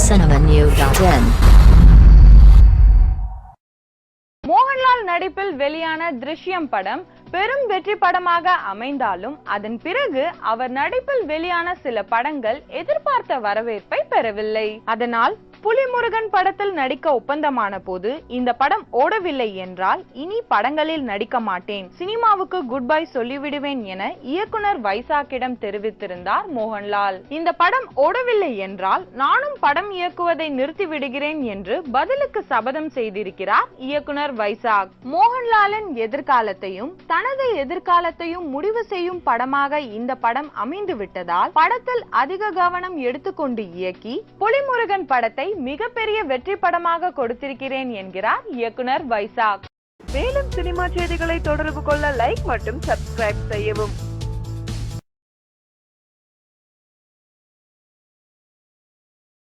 cinemanew.in. Mohanlal நடிப்பில் வெளியான திருஷ்யம் படம் பெரும் வெற்றி படமாக அமைந்தாலும் அதன் பிறகு அவர் நடிப்பில் வெளியான சில படங்கள் எதிர்பார்த்த வரவேற்பை பெறவில்லை. அதனால் புலிமுருகன் படத்தில் நடிக்க ஒப்பந்தமான போது இந்த படம் ஓடவில்லை என்றால் இனி படங்களில் நடிக்க மாட்டேன், சினிமாவுக்கு குட் பை சொல்லிவிடுவேன் என இயக்குனர் வைசாக்கிடம் தெரிவித்திருந்தார் மோகன்லால். இந்த படம் ஓடவில்லை என்றால் நானும் படம் இயக்குவதை நிறுத்தி விடுகிறேன் என்று பதிலுக்கு சபதம் செய்திருக்கிறார் இயக்குனர் வைசாக். மோகன்லாலின் எதிர்காலத்தையும் தனது எதிர்காலத்தையும் முடிவு செய்யும் படமாக இந்த படம் அமைந்து விட்டதால் படத்தில் அதிக கவனம் எடுத்துக்கொண்டு இயக்கி புலிமுருகன் படத்தை மிகப்பெரிய வெற்றி படமாக கொடுத்திருக்கிறேன் என்கிறார் இயக்குனர் வைசாக். மேலும் சினிமா செய்திகளை தொடர்பு கொள்ள லைக் மற்றும் சப்ஸ்கிரைப் செய்யவும்.